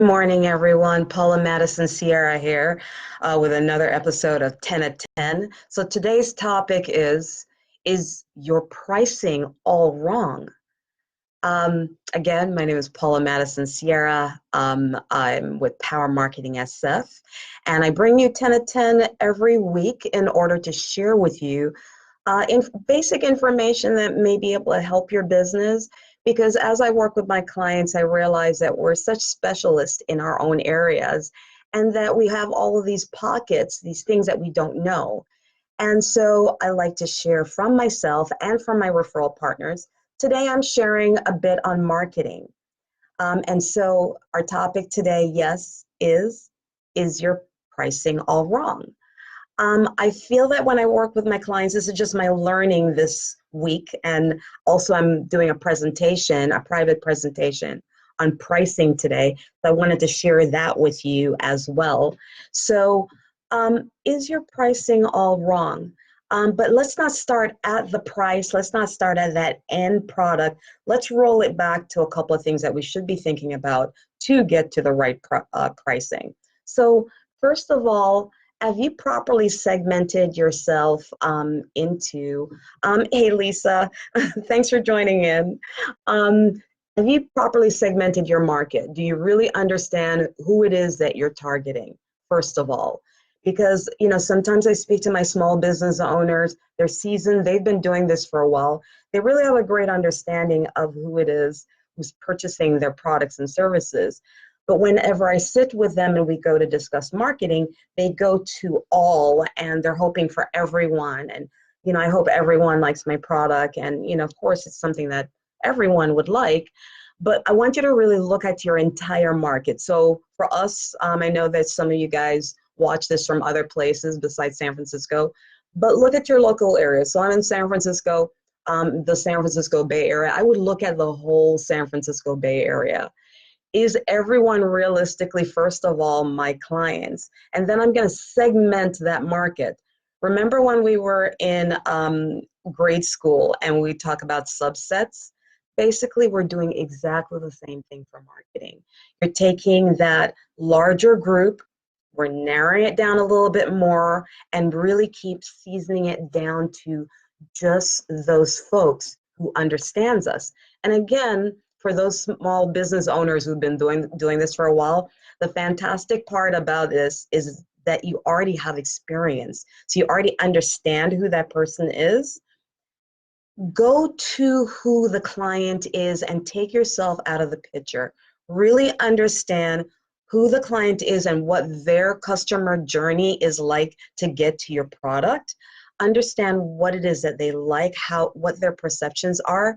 Morning, everyone. Paula Mattisonsierra here with another episode of 10 at 10. So today's topic is your pricing all wrong? Again, my name is Paula Mattisonsierra. I'm with Power Marketing SF, and I bring you 10 at 10 every week in order to share with you basic information that may be able to help your business. Because as I work with my clients, I realize that we're such specialists in our own areas and that we have all of these pockets, these things that we don't know. And so I like to share from myself and from my referral partners. Today I'm sharing a bit on marketing. And so our topic today, yes, is your pricing all wrong? I feel that when I work with my clients, this is just my learning this week. And also I'm doing a presentation, a private presentation on pricing today. So I wanted to share that with you as well. So is your pricing all wrong? But let's not start at the price. Let's not start at that end product. Let's roll it back to a couple of things that we should be thinking about to get to the right pricing. So first of all, have you properly segmented yourself into, hey Lisa, thanks for joining in. Have you properly segmented your market? Do you really understand who it is that you're targeting, first of all? Because, you know, sometimes I speak to my small business owners, they're seasoned, they've been doing this for a while. They really have a great understanding of who it is who's purchasing their products and services. But whenever I sit with them and we go to discuss marketing, they go to all and they're hoping for everyone. And, you know, I hope everyone likes my product. And, you know, of course, it's something that everyone would like. But I want you to really look at your entire market. So for us, I know that some of you guys watch this from other places besides San Francisco, but look at your local area. So I'm in San Francisco, the San Francisco Bay Area. I would look at the whole San Francisco Bay Area. Is everyone realistically, first of all, my clients? And then I'm going to segment that market. Remember when we were in grade school and we talk about subsets? Basically, we're doing exactly the same thing for marketing. You're taking that larger group, we're narrowing it down a little bit more, and really keep seasoning it down to just those folks who understands us. And again, for those small business owners who've been doing this for a while, the fantastic part about this is that you already have experience. So you already understand who that person is. Go to who the client is and take yourself out of the picture. Really understand who the client is and what their customer journey is like to get to your product. Understand what it is that they like, what their perceptions are.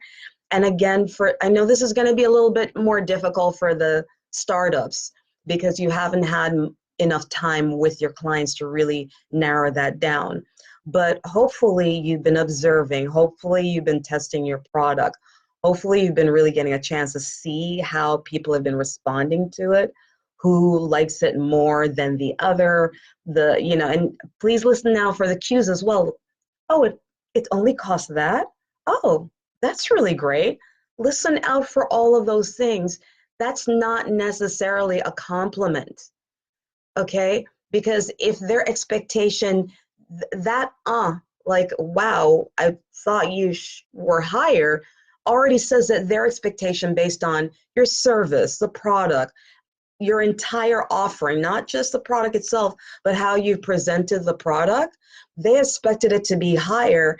And again, I know this is going to be a little bit more difficult for the startups because you haven't had enough time with your clients to really narrow that down. But hopefully you've been observing, hopefully you've been testing your product, hopefully you've been really getting a chance to see how people have been responding to it, who likes it more than the other, and please listen now for the cues as well. Oh, it only costs that? Oh, that's really great. Listen out for all of those things. That's not necessarily a compliment, okay? Because if their expectation, like, wow, I thought you were higher, already says that their expectation based on your service, the product, your entire offering, not just the product itself, but how you presented the product, they expected it to be higher,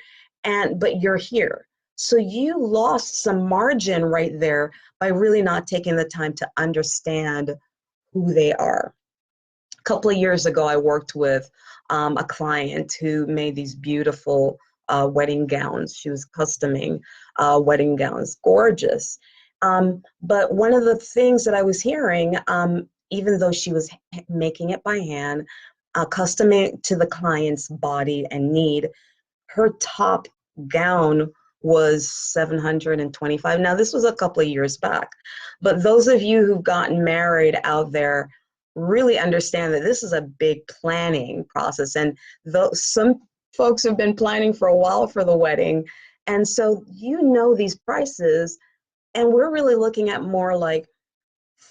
but you're here. So you lost some margin right there by really not taking the time to understand who they are. A couple of years ago, I worked with a client who made these beautiful wedding gowns. She was customing wedding gowns, gorgeous. But one of the things that I was hearing, even though she was making it by hand, customing to the client's body and need, her top gown was $725. Now, this was a couple of years back, but those of you who've gotten married out there really understand that this is a big planning process, and some folks have been planning for a while for the wedding, and so these prices, and we're really looking at more like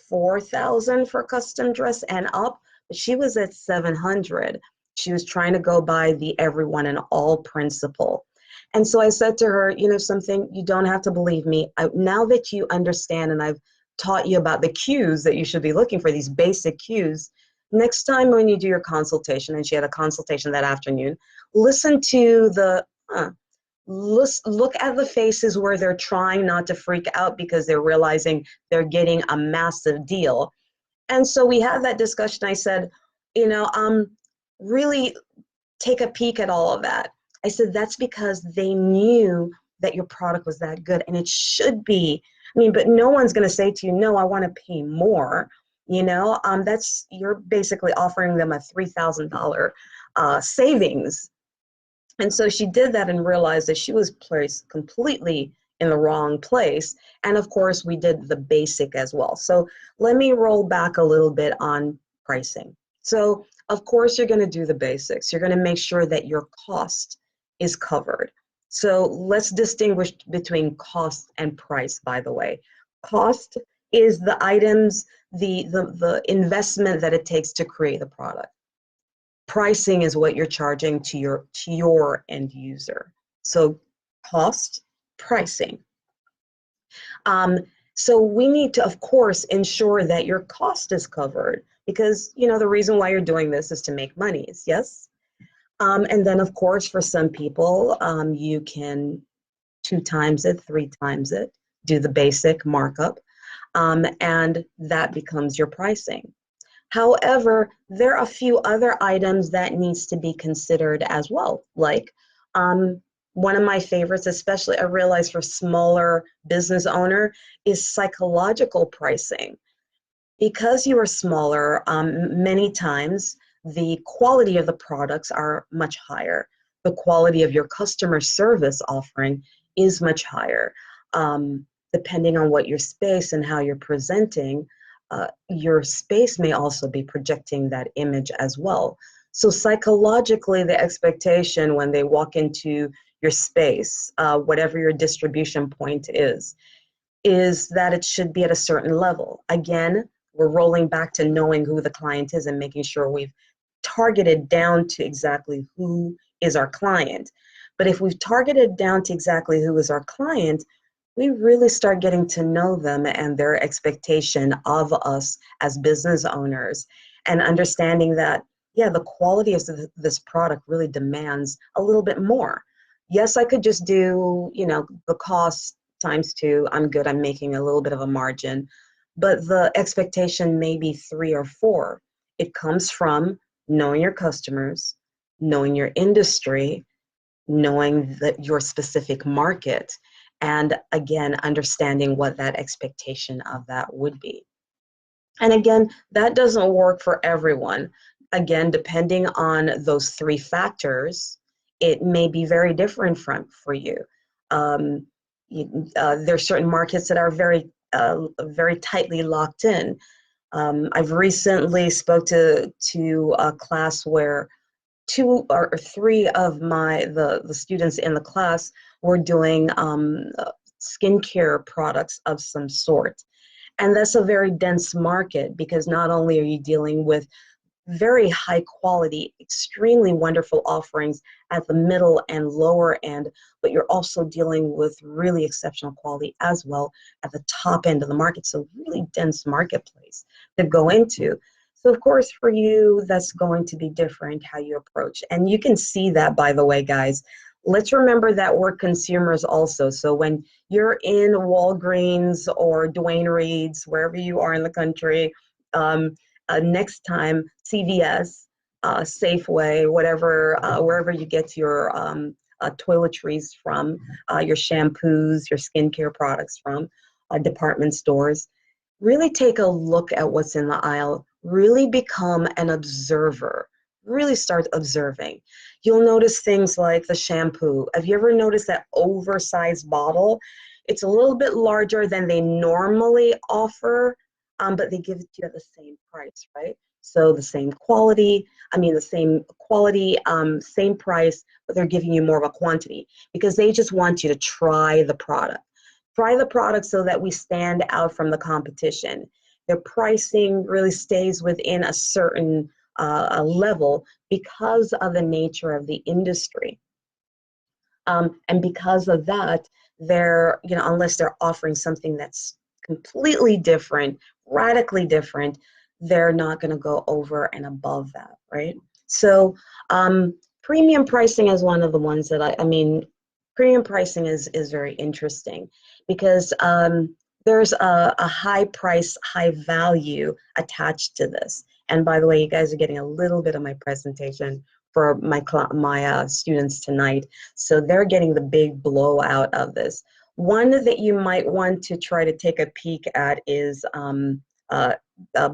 4,000 for custom dress and up, but she was at 700. She was trying to go by the everyone and all principle. And so I said to her, you know something, you don't have to believe me. Now that you understand and I've taught you about the cues that you should be looking for, these basic cues, next time when you do your consultation, and she had a consultation that afternoon, listen to the, look at the faces where they're trying not to freak out because they're realizing they're getting a massive deal. And so we had that discussion. I said, you know, really take a peek at all of that. I said, that's because they knew that your product was that good, and it should be. I mean, but no one's going to say to you, no, I want to pay more. You know, that's, you're basically offering them a $3,000 savings. And so she did that and realized that she was placed completely in the wrong place. And of course, we did the basic as well. So let me roll back a little bit on pricing. So of course, you're going to do the basics. You're going to make sure that your cost is covered. So let's distinguish between cost and price, by the way. Cost is the items, the investment that it takes to create the product. Pricing is what you're charging to your end user. So cost, pricing. So we need to, of course, ensure that your cost is covered, because you know the reason why you're doing this is to make monies, yes? And then of course for some people, you can 2 times it, 3 times it, do the basic markup, and that becomes your pricing. However, there are a few other items that needs to be considered as well. Like one of my favorites, especially I realize for smaller business owner, is psychological pricing. Because you are smaller, many times the quality of the products are much higher. The quality of your customer service offering is much higher. Depending on what your space and how you're presenting, your space may also be projecting that image as well. So psychologically, the expectation when they walk into your space, whatever your distribution point is that it should be at a certain level. Again, we're rolling back to knowing who the client is and making sure we've targeted down to exactly who is our client. But if we've targeted down to exactly who is our client, we really start getting to know them and their expectation of us as business owners, and understanding that, yeah, the quality of this product really demands a little bit more. Yes, I could just do, you know, the cost times 2, I'm good, I'm making a little bit of a margin, but the expectation may be 3 or 4. It comes from knowing your customers, knowing your industry, knowing that your specific market, and again, understanding what that expectation of that would be. And again, that doesn't work for everyone. Again, depending on those 3 factors, it may be very different for you. There's certain markets that are very, very tightly locked in. I've recently spoke to a class where 2 or 3 of the students in the class were doing skincare products of some sort. And that's a very dense market, because not only are you dealing with very high quality, extremely wonderful offerings at the middle and lower end, but you're also dealing with really exceptional quality as well at the top end of the market. So really dense marketplace to go into. So of course for you, that's going to be different how you approach. And you can see that, by the way, guys. Let's remember that we're consumers also. So when you're in Walgreens or Duane Reade's, wherever you are in the country, next time, CVS, Safeway, whatever, wherever you get your toiletries from, your shampoos, your skincare products from, department stores, really take a look at what's in the aisle. Really become an observer. Really start observing. You'll notice things like the shampoo. Have you ever noticed that oversized bottle? It's a little bit larger than they normally offer, but they give it to you at the same price, right? So the same quality, same price, but they're giving you more of a quantity because they just want you to try the product. Try the product so that we stand out from the competition. Their pricing really stays within a certain a level because of the nature of the industry. And because of that, they're, unless they're offering something that's completely different, radically different, they're not going to go over and above that, right? So premium pricing is one of the ones that I mean, premium pricing is very interesting because there's a high price, high value attached to this. And by the way, you guys are getting a little bit of my presentation for my students tonight. So they're getting the big blowout of this. One that you might want to try to take a peek at is,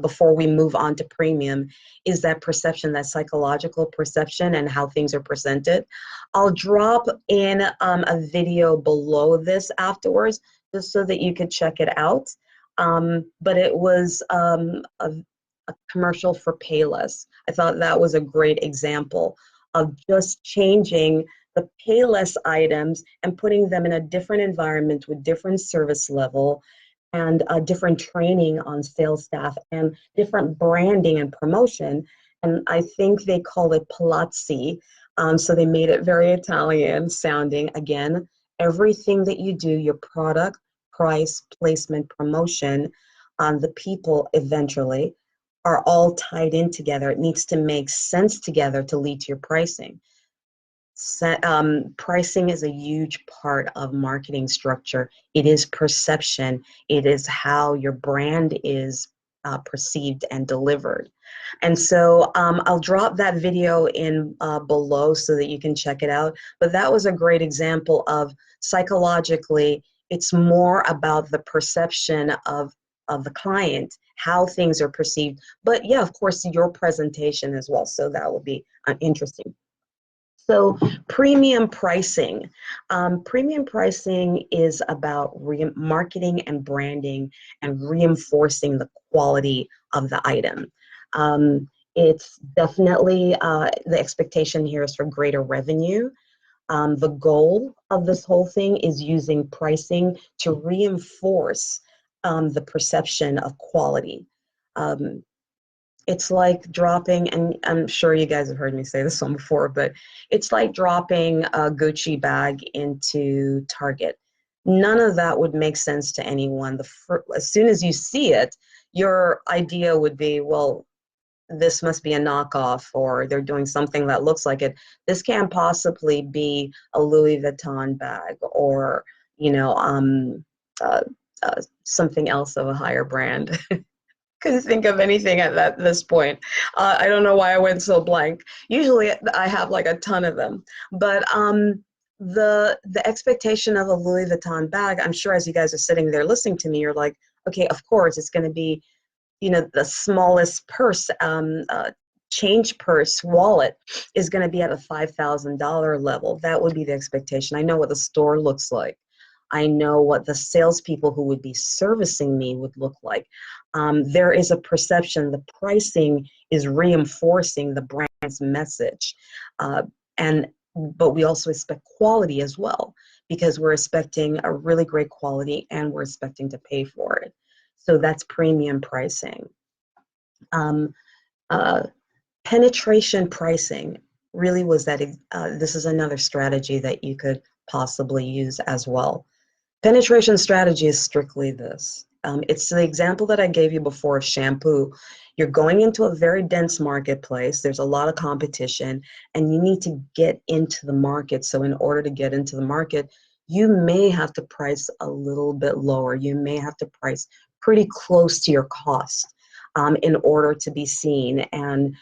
before we move on to premium, is that perception, that psychological perception and how things are presented. I'll drop in a video below this afterwards, just so that you could check it out. But it was a commercial for Payless. I thought that was a great example of just changing the Payless items and putting them in a different environment with different service level and different training on sales staff and different branding and promotion. And I think they call it Palazzi. So they made it very Italian sounding. Again, everything that you do, your product, price, placement, promotion, the people eventually are all tied in together. It needs to make sense together to lead to your pricing. Pricing is a huge part of marketing structure. It is perception. It is how your brand is perceived and delivered. And so I'll drop that video in below so that you can check it out. But that was a great example of psychologically, it's more about the perception of the client, how things are perceived. But yeah, of course, your presentation as well. So that will be interesting. So premium pricing. Premium pricing is about marketing and branding and reinforcing the quality of the item. It's definitely, the expectation here is for greater revenue. The goal of this whole thing is using pricing to reinforce the perception of quality. It's like dropping, and I'm sure you guys have heard me say this one before, but it's like dropping a Gucci bag into Target. None of that would make sense to anyone. As soon as you see it, your idea would be, well, this must be a knockoff, or they're doing something that looks like it. This can't possibly be a Louis Vuitton bag, or, uh, something else of a higher brand. Couldn't think of anything at this point. I don't know why I went so blank. Usually I have like a ton of them, but the expectation of a Louis Vuitton bag, I'm sure as you guys are sitting there listening to me, you're like, okay, of course it's going to be, the smallest purse, change purse wallet is going to be at a $5,000 level. That would be the expectation. I know what the store looks like. I know what the salespeople who would be servicing me would look like. There is a perception, the pricing is reinforcing the brand's message. But we also expect quality as well, because we're expecting a really great quality and we're expecting to pay for it. So that's premium pricing. Penetration pricing really was that, this is another strategy that you could possibly use as well. Penetration strategy is strictly this. It's the example that I gave you before of shampoo. You're going into a very dense marketplace. There's a lot of competition, and you need to get into the market. So in order to get into the market, you may have to price a little bit lower. You may have to price pretty close to your cost in order to be seen and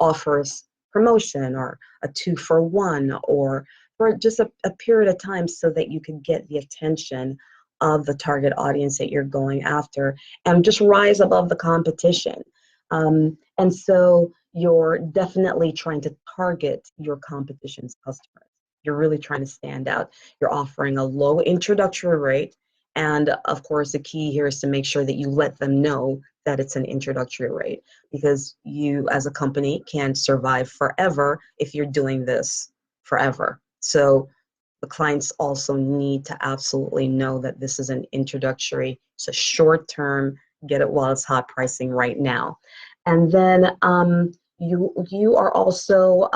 offers promotion or a 2-for-1 or for just a period of time, so that you can get the attention of the target audience that you're going after and just rise above the competition. And so you're definitely trying to target your competition's customers. You're really trying to stand out. You're offering a low introductory rate. And of course, the key here is to make sure that you let them know that it's an introductory rate, because you as a company can't survive forever if you're doing this forever. So the clients also need to absolutely know that this is an introductory, it's a short-term get it while it's hot pricing right now. And then you are also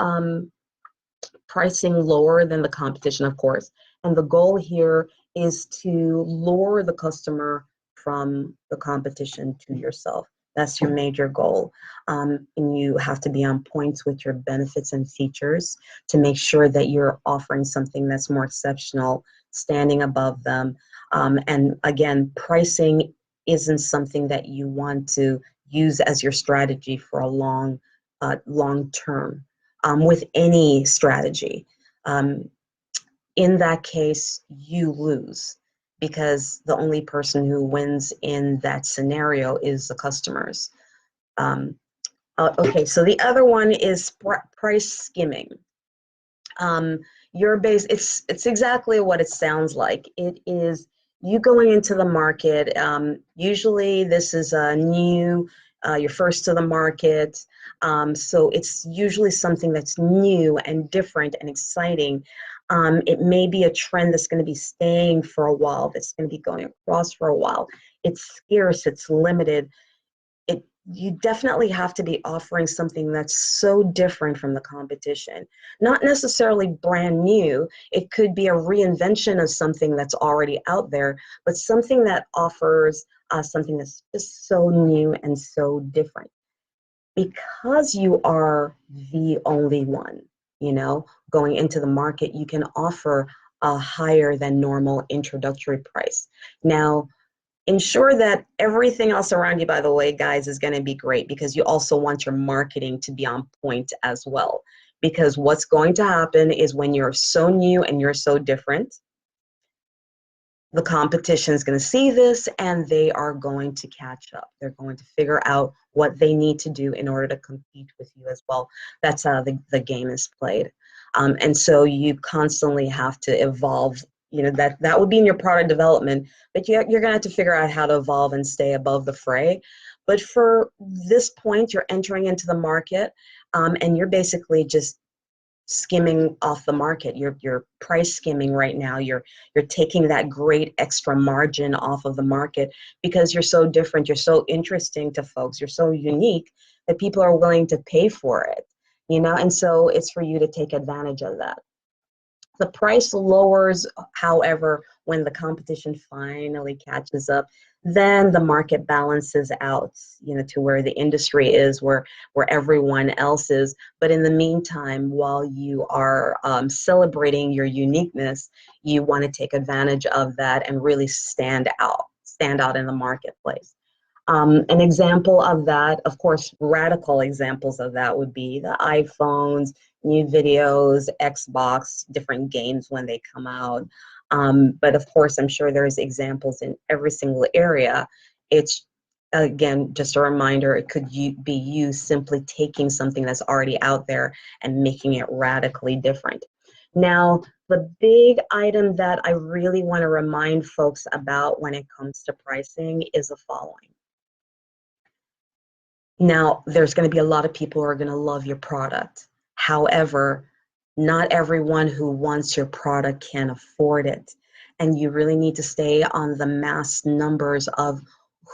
pricing lower than the competition, of course. And the goal here is to lure the customer from the competition to yourself. That's your major goal. And you have to be on points with your benefits and features to make sure that you're offering something that's more exceptional, standing above them. And again, pricing isn't something that you want to use as your strategy for a long term with any strategy. Um, in that case, you lose because the only person who wins in that scenario is the customers. Okay, so the other one is price skimming. Your base, it's exactly what it sounds like. It is you going into the market. Usually this is a new, you're first to the market. So it's usually something that's new and different and exciting. It may be a trend that's going to be staying for a while, that's going to be going across for a while. It's scarce, it's limited. You definitely have to be offering something that's so different from the competition. Not necessarily brand new. It could be a reinvention of something that's already out there, but something that offers something that's just so new and so different. Because you are the only one, going into the market, you can offer a higher than normal introductory price. Now, ensure that everything else around you, by the way, guys, is going to be great, because you also want your marketing to be on point as well. Because what's going to happen is when you're so new and you're so different, the competition is going to see this and they are going to catch up. They're going to figure out what they need to do in order to compete with you as well. That's how the game is played. And so you constantly have to evolve. That would be in your product development, but you're going to have to figure out how to evolve and stay above the fray. But for this point, you're entering into the market, and you're basically just skimming off the market. You're price skimming right now. You're taking that great extra margin off of the market because you're so different. You're so interesting to folks. You're so unique that people are willing to pay for it. And so it's for you to take advantage of that. The price lowers, however, when the competition finally catches up. Then the market balances out, to where the industry is, where everyone else is. But in the meantime, while you are celebrating your uniqueness, you want to take advantage of that and really stand out in the marketplace. An example of that, of course, radical examples of that would be the iPhones, new videos, Xbox, different games when they come out. But of course, I'm sure there's examples in every single area. It's, again, just a reminder, it could be you simply taking something that's already out there and making it radically different. Now, the big item that I really want to remind folks about when it comes to pricing is the following. Now, there's going to be a lot of people who are going to love your product. However, not everyone who wants your product can afford it. And you really need to stay on the mass numbers of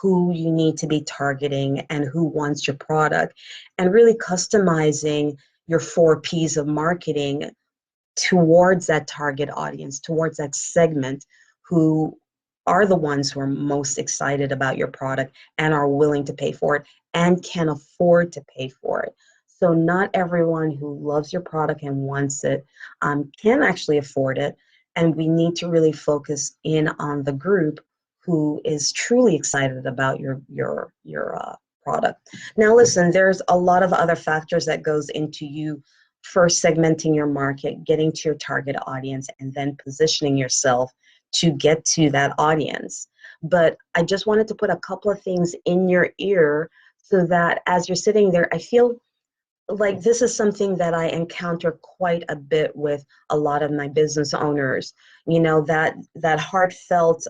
who you need to be targeting and who wants your product, and really customizing your 4 Ps of marketing towards that target audience, towards that segment who are the ones who are most excited about your product and are willing to pay for it and can afford to pay for it. So not everyone who loves your product and wants it can actually afford it. And we need to really focus in on the group who is truly excited about your product. Now, listen, there's a lot of other factors that goes into you first segmenting your market, getting to your target audience, and then positioning yourself to get to that audience. But I just wanted to put a couple of things in your ear so that as you're sitting there, I feel like this is something that I encounter quite a bit with a lot of my business owners, that heartfelt,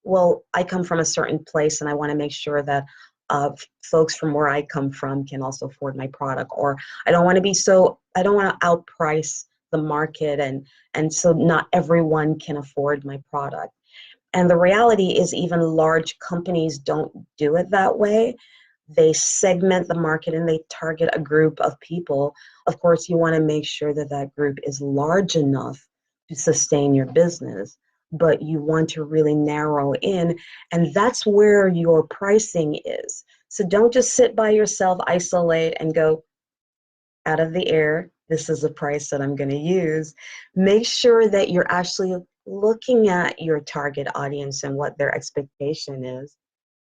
well, I come from a certain place and I want to make sure that folks from where I come from can also afford my product, or I don't want to outprice the market, and so not everyone can afford my product. And the reality is even large companies don't do it that way. They segment the market and they target a group of people. Of course, you want to make sure that that group is large enough to sustain your business, but you want to really narrow in, and that's where your pricing is. So don't just sit by yourself, isolate, and go out of the air, this is the price that I'm going to use. Make sure that you're actually looking at your target audience and what their expectation is,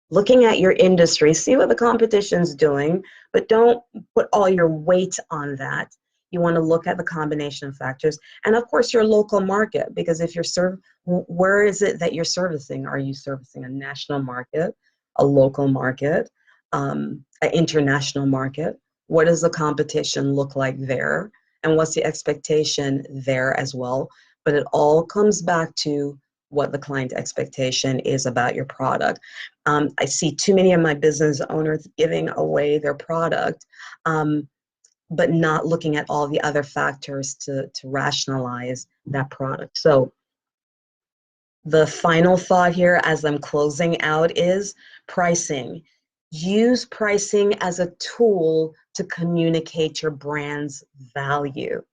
looking at your industry, see what the competition's doing, but don't put all your weight on that. You want to look at the combination of factors, and of course your local market, because if you're where is it that you're servicing? Are you servicing a national market, a local market, an international market? What does the competition look like there? And what's the expectation there as well? But it all comes back to what the client expectation is about your product. I see too many of my business owners giving away their product, but not looking at all the other factors to rationalize that product. So the final thought here as I'm closing out is pricing. Use pricing as a tool to communicate your brand's value.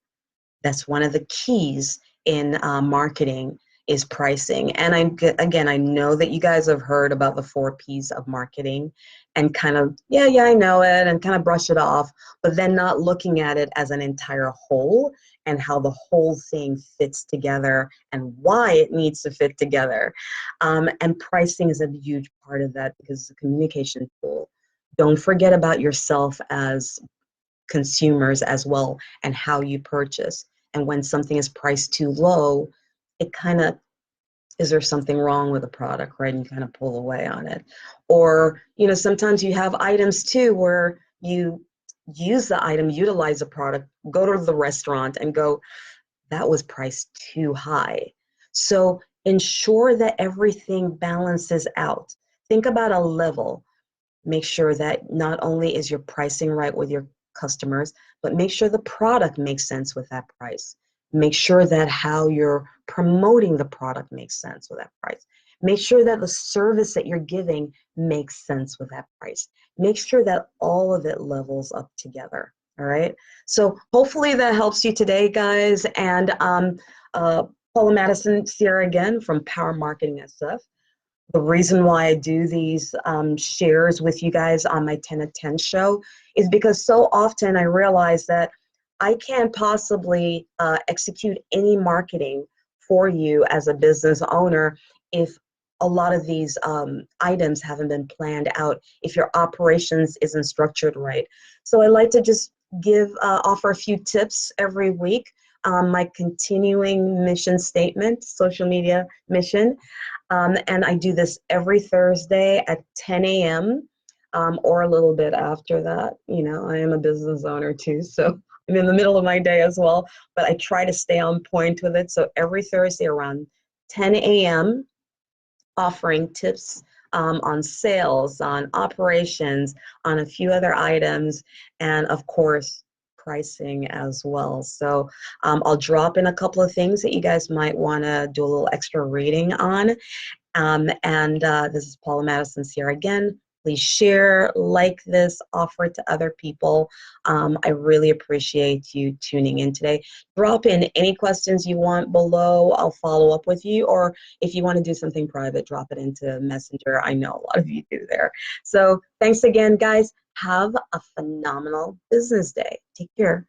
That's one of the keys in marketing is pricing. And again, I know that you guys have heard about the 4 P's of marketing and kind of, yeah, I know it, and kind of brush it off, but then not looking at it as an entire whole and how the whole thing fits together and why it needs to fit together. And pricing is a huge part of that because it's a communication tool. Don't forget about yourself as consumers as well and how you purchase. And when something is priced too low, it kind of, is there something wrong with the product, right? And you kind of pull away on it. Or, sometimes you have items too where you use the item, utilize the product, go to the restaurant and go, that was priced too high. So ensure that everything balances out. Think about a level. Make sure that not only is your pricing right with your customers, but make sure the product makes sense with that price. Make sure that how you're promoting the product makes sense with that price. Make sure that the service that you're giving makes sense with that price. Make sure that all of it levels up together. All right. So hopefully that helps you today, guys. And Paula Mattisonsierra again from Power Marketing SF. The reason why I do these shares with you guys on my 10 at 10 show is because so often I realize that I can't possibly execute any marketing for you as a business owner if a lot of these items haven't been planned out, if your operations isn't structured right. So I like to just offer a few tips every week. My continuing mission statement, social media mission. And I do this every Thursday at 10 a.m. Or a little bit after that. I am a business owner too, so I'm in the middle of my day as well, but I try to stay on point with it. So every Thursday around 10 a.m., offering tips on sales, on operations, on a few other items, and of course, pricing as well. So I'll drop in a couple of things that you guys might want to do a little extra reading on. This is Paula Mattisonsierra again. Please share, like this, offer it to other people. I really appreciate you tuning in today. Drop in any questions you want below. I'll follow up with you. Or if you want to do something private, drop it into Messenger. I know a lot of you do there. So thanks again, guys. Have a phenomenal business day. Take care.